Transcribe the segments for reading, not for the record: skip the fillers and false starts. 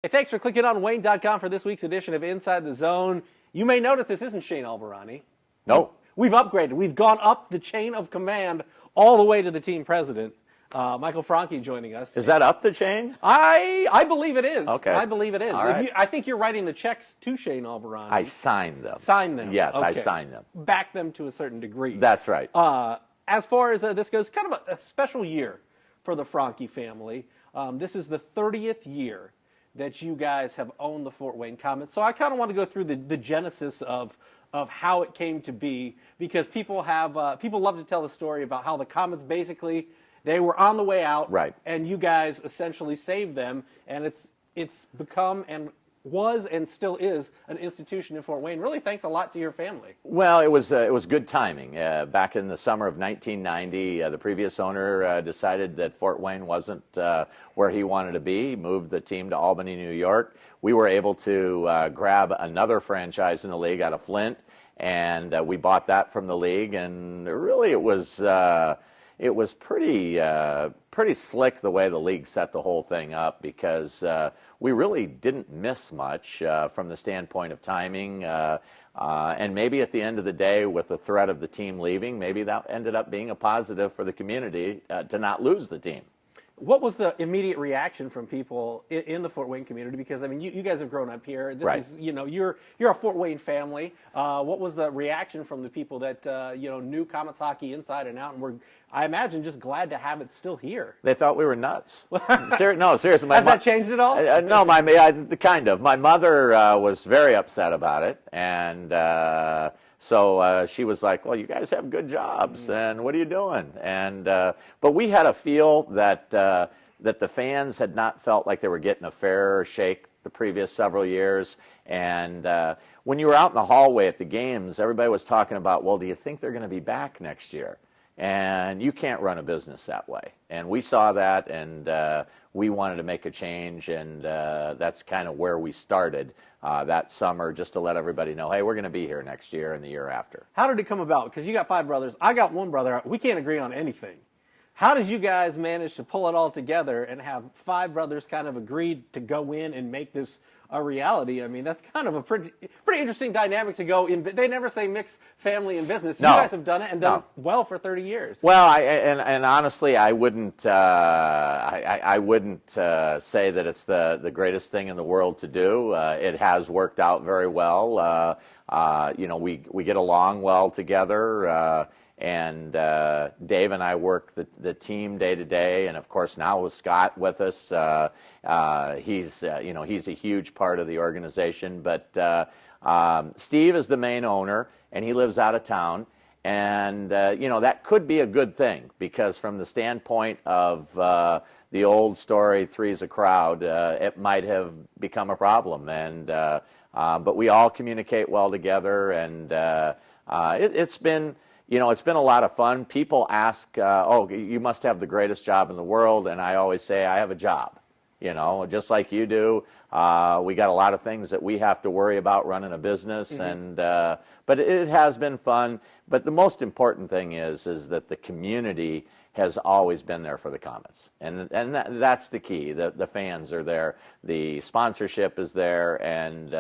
Hey, thanks for clicking on Wayne.com for this week's edition of Inside the Zone. You may notice this isn't Shane Albarani. No. We've upgraded. We've gone up the chain of command all the way to the team president. Michael Franke joining us. Is that up the chain? I believe it is. Okay. I believe it is. All right. I think you're writing the checks to Shane Albarani. I signed them. Signed them. Yes, okay. I signed them. Back them to a certain degree. That's right. As far as this goes, kind of a special year for the Franke family. This is the 30th year that you guys have owned the Fort Wayne Komets. So I kind of want to go through the genesis of how it came to be, because people love to tell the story about how the Komets basically, they were on the way out, right, and you guys essentially saved them, and it's become and was and still is an institution in Fort Wayne. Really, thanks a lot to your family. Well, it was good timing. Back in the summer of 1990, the previous owner decided that Fort Wayne wasn't where he wanted to be. He moved the team to Albany, New York. We were able to grab another franchise in the league out of Flint, and we bought that from the league. And really, it was pretty slick the way the league set the whole thing up, because we really didn't miss much from the standpoint of timing. And maybe at the end of the day, with the threat of the team leaving, maybe that ended up being a positive for the community to not lose the team. What was the immediate reaction from people in the Fort Wayne community? Because I mean, you guys have grown up here. This right. is, you're a Fort Wayne family. What was the reaction from the people that knew Komets hockey inside and out, and were, I imagine, just glad to have it still here? They thought we were nuts. No, seriously. Has that changed at all? No, kind of. My mother was very upset about it, and so she was like, "Well, you guys have good jobs, and what are you doing?" And but we had a feel that the fans had not felt like they were getting a fair shake the previous several years. And when you were out in the hallway at the games, everybody was talking about, "Well, do you think they're going to be back next year?" And you can't run a business that way. And we saw that, and we wanted to make a change, and that's kind of where we started that summer, just to let everybody know, hey, we're going to be here next year and the year after. How did it come about? Because you got 5 brothers. I got 1 brother. We can't agree on anything. How did you guys manage to pull it all together and have 5 brothers kind of agreed to go in and make this a reality? I mean, that's kind of a pretty interesting dynamic to go in. They never say mix family and business. No. You guys have done it and done it well for 30 years. Well, and honestly, I wouldn't I wouldn't say that it's the greatest thing in the world to do. It has worked out very well. We get along well together. And Dave and I work the team day to day, and of course now with Scott with us, he's a huge part of the organization. But Steve is the main owner, and he lives out of town, and that could be a good thing, because from the standpoint of the old story, three's a crowd, it might have become a problem. And but we all communicate well together, and it's been. It's been a lot of fun. People ask, oh, you must have the greatest job in the world, and I always say I have a job, just like you do. We got a lot of things that we have to worry about running a business, and but it has been fun. But the most important thing is that the community has always been there for the Komets, and that's the key. The fans are there, the sponsorship is there, and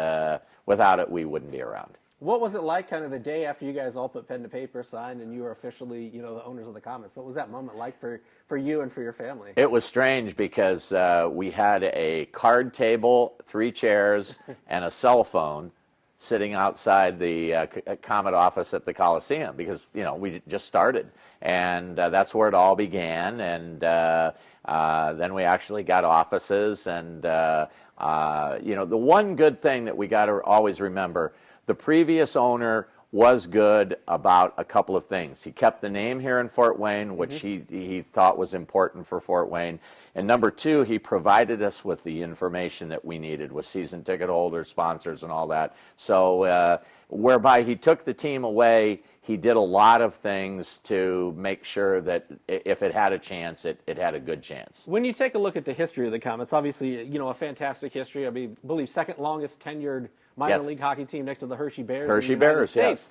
without it, we wouldn't be around. What was it like kind of the day after you guys all put pen to paper, signed, and you were officially, the owners of the Komets? What was that moment like for you and for your family? It was strange, because we had a card table, 3 chairs, and a cell phone sitting outside the Komet office at the Coliseum, because, we just started. And that's where it all began. And then we actually got offices. And, the one good thing that we got to always remember, the previous owner was good about a couple of things. He kept the name here in Fort Wayne, which he thought was important for Fort Wayne. And number 2, he provided us with the information that we needed, with season ticket holders, sponsors, and all that. So whereby he took the team away, he did a lot of things to make sure that if it had a chance, it had a good chance. When you take a look at the history of the Komets, obviously, a fantastic history. I believe second longest tenured minor league hockey team next to the Hershey Bears. Hershey Bears, yes.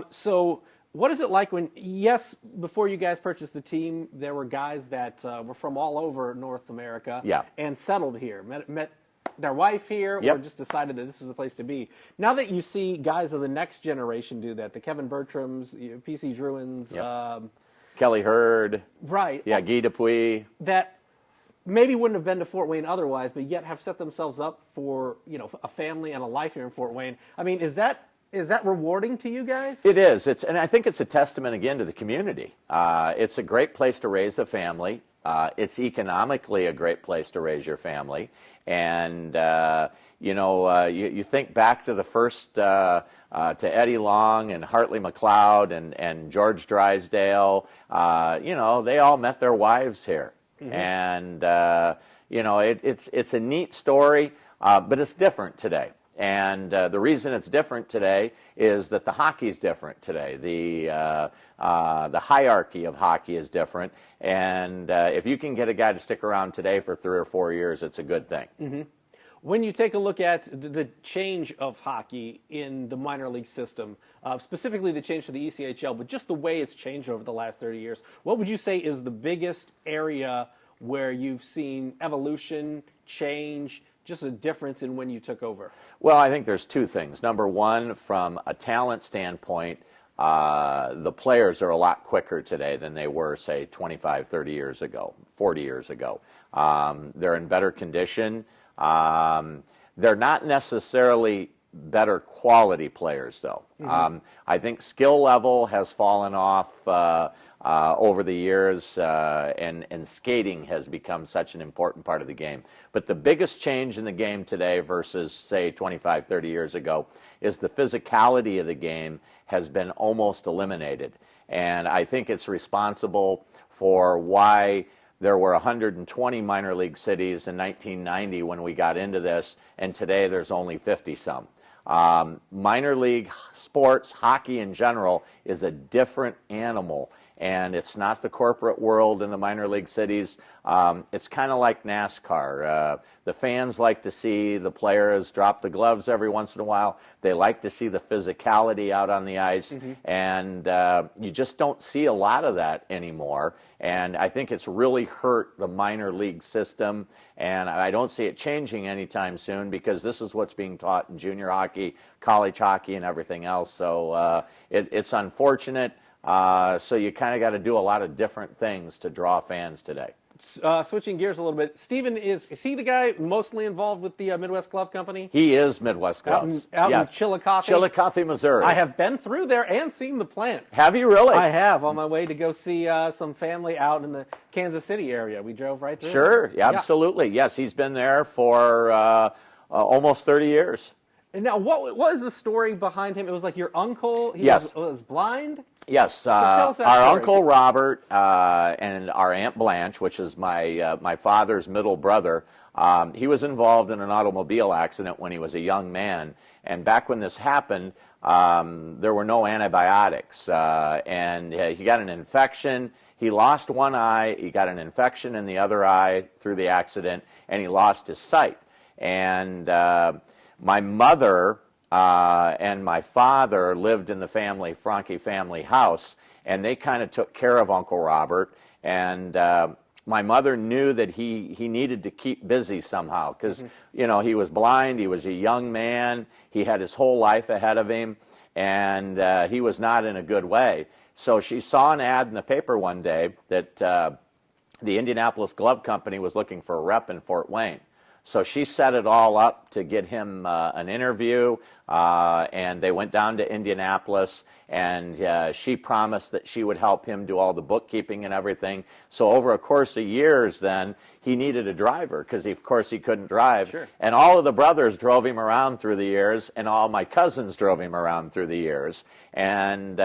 So what is it like when, before you guys purchased the team, there were guys that were from all over North America and settled here, met their wife here or Yep. just decided that this was the place to be. Now that you see guys of the next generation do that, the Kevin Bertrams, PC Druins, Yep. Kelly Hurd. right? Yeah, Guy Dupuis. That maybe wouldn't have been to Fort Wayne otherwise, but yet have set themselves up for a family and a life here in Fort Wayne. I mean, is that rewarding to you guys? It is. And I think it's a testament again to the community. It's a great place to raise a family. It's economically a great place to raise your family. And you think back to the first to Eddie Long and Hartley McLeod and George Drysdale. They all met their wives here. Mm-hmm. And it's a neat story, but it's different today. And the reason it's different today is that the hockey's different today. The hierarchy of hockey is different. And if you can get a guy to stick around today for 3 or 4 years, it's a good thing. Mm-hmm. When you take a look at the change of hockey in the minor league system, specifically the change to the ECHL, but just the way it's changed over the last 30 years, what would you say is the biggest area where you've seen evolution, change, just a difference in when you took over? Well, I think there's two things. Number one, from a talent standpoint, the players are a lot quicker today than they were, say, 25, 30 years ago, 40 years ago. They're in better condition. They're not necessarily better quality players, though. Mm-hmm. I think skill level has fallen off over the years, and skating has become such an important part of the game. But the biggest change in the game today versus, say, 25, 30 years ago is the physicality of the game has been almost eliminated. And I think it's responsible for why there were 120 minor league cities in 1990 when we got into this, and today there's only 50-some. Minor league sports, hockey in general, is a different animal. And it's not the corporate world in the minor league cities. It's kind of like NASCAR. The fans like to see the players drop the gloves every once in a while. They like to see the physicality out on the ice. Mm-hmm. And you just don't see a lot of that anymore. And I think it's really hurt the minor league system. And I don't see it changing anytime soon because this is what's being taught in junior hockey, college hockey, and everything else. So it's unfortunate. So you kind of got to do a lot of different things to draw fans today. Switching gears a little bit, Steven, is he the guy mostly involved with the Midwest Glove Company? He is Midwest Gloves. Out yes. in Chillicothe? Chillicothe, Missouri. I have been through there and seen the plant. Have you really? I have, on my way to go see some family out in the Kansas City area. We drove right through. Sure, absolutely. Yeah. Yes, he's been there for almost 30 years. And now, what was the story behind him? It was like your uncle, he was blind? Yes, so tell us that our story. Uncle Robert and our Aunt Blanche, which is my father's middle brother, he was involved in an automobile accident when he was a young man. And back when this happened, there were no antibiotics. And he got an infection. He lost one eye. He got an infection in the other eye through the accident, and he lost his sight. And my mother and my father lived in the Franke family house, and they kind of took care of Uncle Robert. And my mother knew that he needed to keep busy somehow because, mm-hmm. He was blind, he was a young man, he had his whole life ahead of him, and he was not in a good way. So she saw an ad in the paper one day that the Indianapolis Glove Company was looking for a rep in Fort Wayne. So she set it all up to get him an interview, and they went down to Indianapolis, and she promised that she would help him do all the bookkeeping and everything. So over a course of years then, he needed a driver because, of course, he couldn't drive. Sure. And all of the brothers drove him around through the years, and all my cousins drove him around through the years. And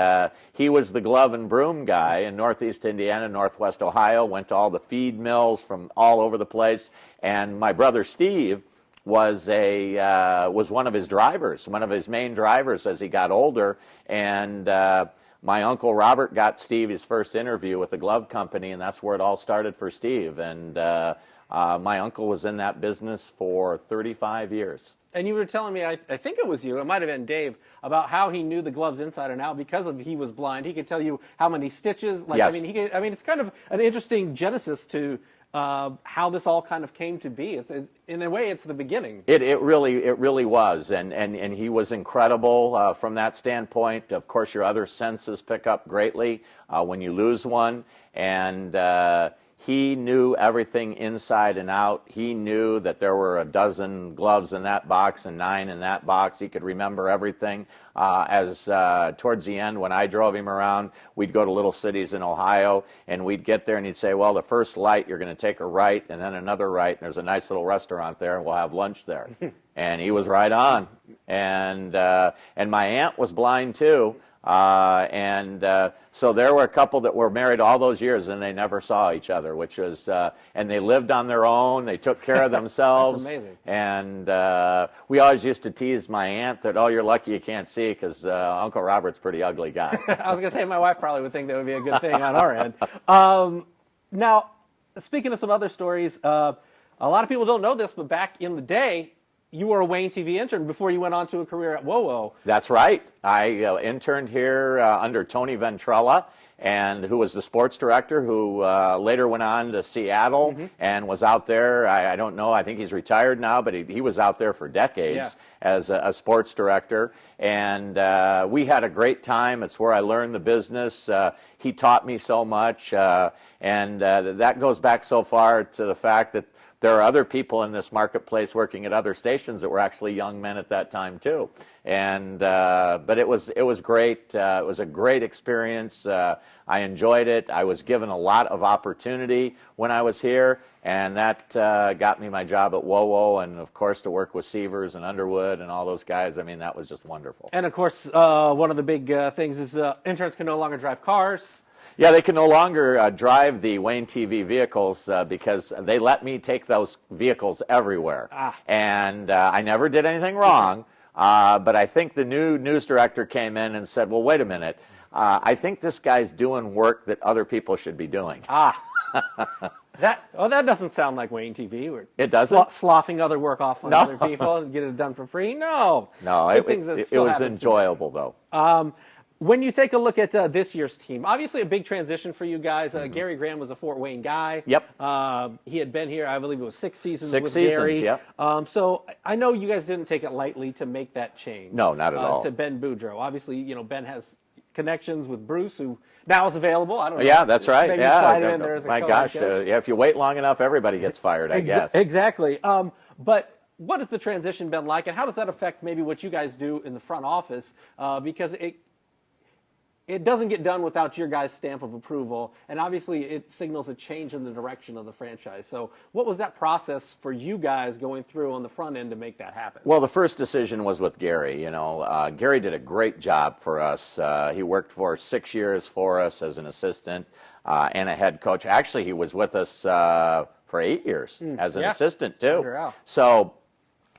he was the glove and broom guy in Northeast Indiana, Northwest Ohio, went to all the feed mills from all over the place. And my brother Steve was one of his drivers, one of his main drivers as he got older. And my Uncle Robert got Steve his first interview with the glove company, and that's where it all started for Steve. And my uncle was in that business for 35 years. And you were telling me, I think it was you, it might have been Dave, about how he knew the gloves inside and out because he was blind. He could tell you how many stitches. Yes. I mean, it's kind of an interesting genesis to how this all kind of came to be. In a way, it's the beginning. It really was, and he was incredible from that standpoint. Of course, your other senses pick up greatly when you lose one, and he knew everything inside and out. He knew that there were a dozen gloves in that box and 9 in that box. He could remember everything. Towards the end, when I drove him around, we'd go to little cities in Ohio, and we'd get there, and he'd say, well, the first light, you're going to take a right, and then another right, and there's a nice little restaurant there, and we'll have lunch there. And he was right on. And my aunt was blind, too. So there were a couple that were married all those years and they never saw each other, which was, and they lived on their own. They took care of themselves. That's amazing. And we always used to tease my aunt that, oh, you're lucky you can't see because Uncle Robert's a pretty ugly guy. I was going to say, my wife probably would think that would be a good thing on our end. Now, speaking of some other stories, a lot of people don't know this, but back in the day, you were a Wayne TV intern before you went on to a career at WoWo. That's right. I interned here under Tony Ventrella, and who was the sports director, who later went on to Seattle and was out there. I don't know. I think he's retired now, but he was out there for decades as a sports director. And we had a great time. It's where I learned the business. He taught me so much. And that goes back so far to the fact that there are other people in this marketplace working at other stations that were actually young men at that time too, and but it was great. It was a great experience. I enjoyed it. I was given a lot of opportunity when I was here, and that got me my job at WoWo, and of course to work with Sievers and Underwood and all those guys. I mean, that was just wonderful. And of course, one of the big things is interns can no longer drive cars. Yeah, they can no longer drive the Wayne TV vehicles because they let me take those vehicles everywhere. And I never did anything wrong, but I think the new news director came in and said, well, wait a minute, I think this guy's doing work that other people should be doing. That doesn't sound like Wayne TV. It doesn't? Sloughing other work off on other people and get it done for free? No. No, it was enjoyable, though. When you take a look at this year's team, obviously a big transition for you guys. Gary Graham was a Fort Wayne guy. Yep. He had been here, I believe it was 6 seasons with Gary. Yep. So I know you guys didn't take it lightly to make that change. No, not at all. To Ben Boudreau. Obviously, Ben has connections with Bruce, who now is available. I don't know. Yeah, that's right. Maybe yeah. slide him in there as a My gosh, if you wait long enough, everybody gets fired, I guess. Exactly. But what has the transition been like, and how does that affect maybe what you guys do in the front office? Because it doesn't get done without your guys' stamp of approval, and obviously it signals a change in the direction of the franchise. So what was that process for you guys going through on the front end to make that happen? Well, the first decision was with Gary. Gary did a great job for us. He worked for 6 years for us as an assistant and a head coach. Actually, he was with us for 8 years as an assistant, too. So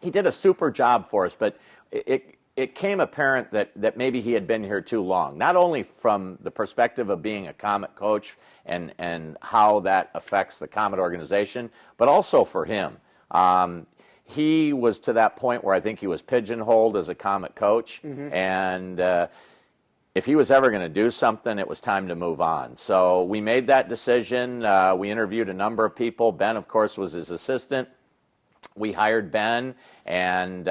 he did a super job for us, but it came apparent that maybe he had been here too long, not only from the perspective of being a Komet coach and how that affects the Komet organization, but also for him. He was to that point where I think he was pigeonholed as a Komet coach, and if he was ever going to do something, it was time to move on. So we made that decision. We interviewed a number of people. Ben, of course, was his assistant. We hired Ben, and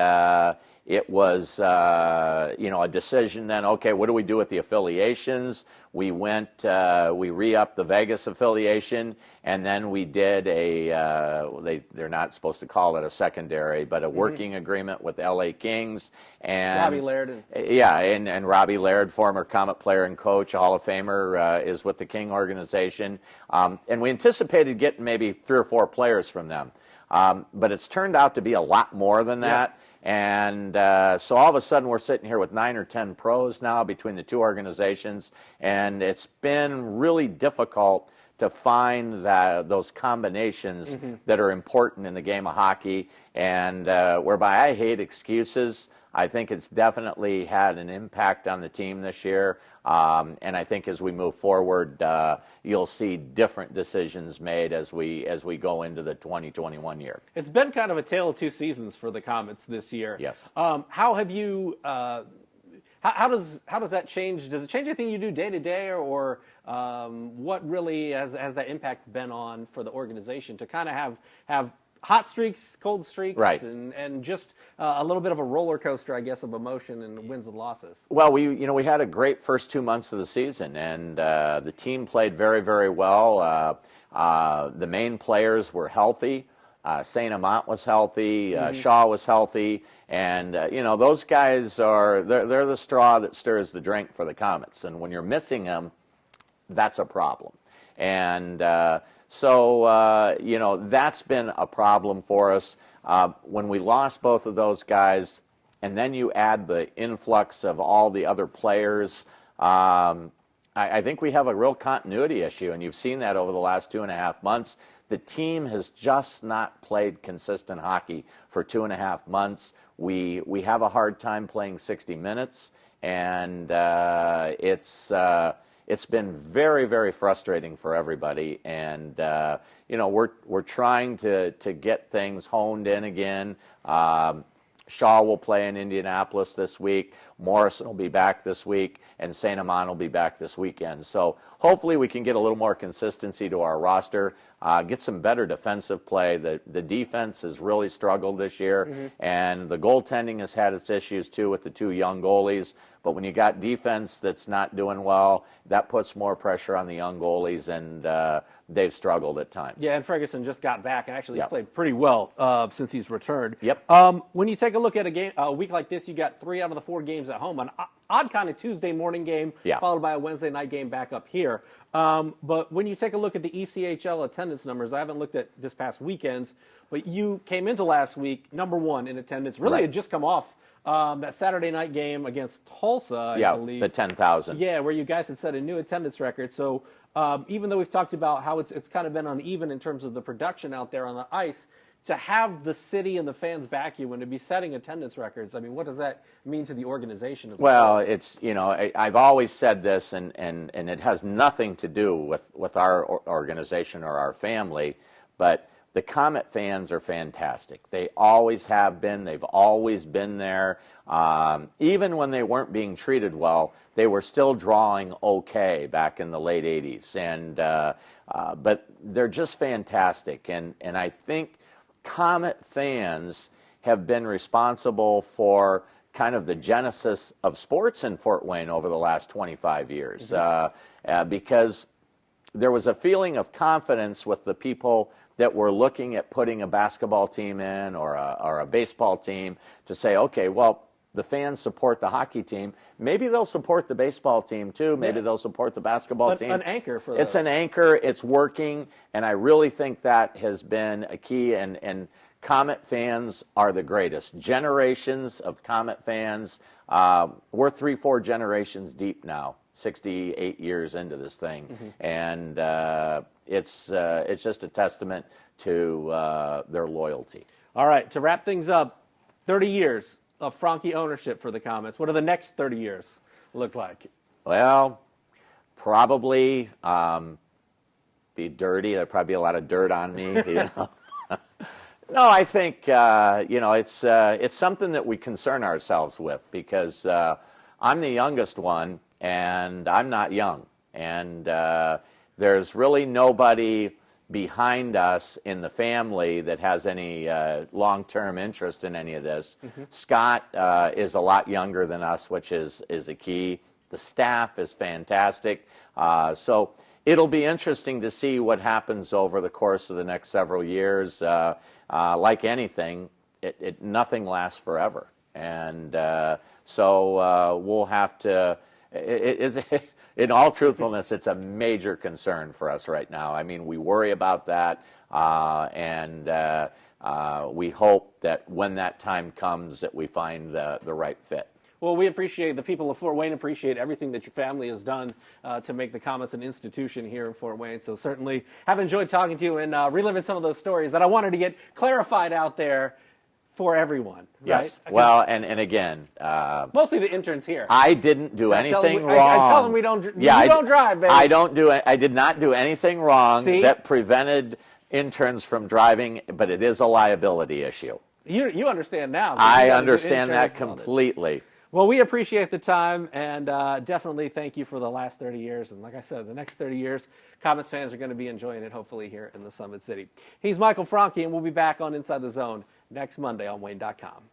it was, a decision then, okay, what do we do with the affiliations? We went, we re-upped the Vegas affiliation, and then we did they're not supposed to call it a secondary, but a working agreement with LA Kings. And Robbie Laird. And Robbie Laird, former Komet player and coach, a Hall of Famer, is with the King organization. And we anticipated getting maybe 3 or 4 players from them. But it's turned out to be a lot more than that. And so all of a sudden we're sitting here with 9 or 10 pros now between the 2 organizations, and it's been really difficult to find those combinations that are important in the game of hockey, and whereby I hate excuses. I think it's definitely had an impact on the team this year, and I think as we move forward, you'll see different decisions made as we go into the 2021 year. It's been kind of a tale of 2 seasons for the Komets this year. Yes. How How does that change? Does it change anything you do day to day, or what really has that impact been on for the organization to kind of have hot streaks, cold streaks, Right. and just a little bit of a roller coaster, I guess, of emotion and wins and losses? Well, we had a great first 2 months of the season, and the team played very, very well. The main players were healthy. Saint Amant was healthy. Shaw was healthy, and those guys they're the straw that stirs the drink for the Komets. And when you're missing them, that's a problem. And so that's been a problem for us. When we lost both of those guys, and then you add the influx of all the other players, I think we have a real continuity issue, and you've seen that over the last 2.5 months. The team has just not played consistent hockey for 2.5 months. We have a hard time playing 60 minutes, and it's been very, very frustrating for everybody. And we're trying to get things honed in again. Shaw will play in Indianapolis this week. Morrison will be back this week, and Saint Amant will be back this weekend. So hopefully we can get a little more consistency to our roster, get some better defensive play. The defense has really struggled this year, and the goaltending has had its issues too with the two young goalies. But when you got defense that's not doing well, that puts more pressure on the young goalies, and they've struggled at times. Yeah, and Ferguson just got back, and actually he's Yep. played pretty well since he's returned. Yep. When you take a look at a week like this, you got 3 out of the 4 games at home. An odd kind of Tuesday morning game, Yeah. followed by a Wednesday night game back up here. But when you take a look at the ECHL attendance numbers, I haven't looked at this past weekend's, but you came into last week number 1 in attendance. Really Right. had just come off that Saturday night game against Tulsa, I believe. The 10,000. Yeah, where you guys had set a new attendance record. So even though we've talked about how it's kind of been uneven in terms of the production out there on the ice, to have the city and the fans back you and to be setting attendance records, I mean, what does that mean to the organization as Well, it's, I've always said this, and it has nothing to do with our organization or our family, but the Komet fans are fantastic. They always have been. They've always been there. Even when they weren't being treated well, they were still drawing okay back in the late 80s. And but they're just fantastic. And I think Komet fans have been responsible for kind of the genesis of sports in Fort Wayne over the last 25 years, because there was a feeling of confidence with the people that were looking at putting a basketball team in or a baseball team to say, okay, well, the fans support the hockey team. Maybe they'll support the baseball team too. Maybe they'll support the basketball team. An anchor for It's those. an anchor. It's working, and I really think that has been a key. And Komet fans are the greatest. Generations of Komet fans. We're 3-4 generations deep now. 68 years into this thing, and it's just a testament to their loyalty. All right, to wrap things up, 30 years of Franke ownership for the Komets. What do the next 30 years look like? Well, probably be dirty. There'd probably be a lot of dirt on me. No, I think it's something that we concern ourselves with, because I'm the youngest one, and I'm not young, and there's really nobody behind us in the family that has any long-term interest in any of this. Scott is a lot younger than us, which is a key. The staff is fantastic. So it'll be interesting to see what happens over the course of the next several years. Like anything, nothing lasts forever. And so we'll have to... in all truthfulness, it's a major concern for us right now. I mean, we worry about that, and we hope that when that time comes that we find the right fit. Well, we appreciate, the people of Fort Wayne appreciate everything that your family has done to make the Komets an institution here in Fort Wayne. So certainly have enjoyed talking to you and reliving some of those stories that I wanted to get clarified out there for everyone, right? Yes. Well, and again, mostly the interns here. I didn't do anything wrong. I tell them we don't. Yeah, you don't drive, baby. I did not do anything wrong See? that prevented interns from driving, but it is a liability issue. You understand now. I understand that completely. Well, we appreciate the time, and definitely thank you for the last 30 years. And like I said, the next 30 years, Komets fans are going to be enjoying it, hopefully, here in the Summit City. He's Michael Franke, and we'll be back on Inside the Zone next Monday on Wayne.com.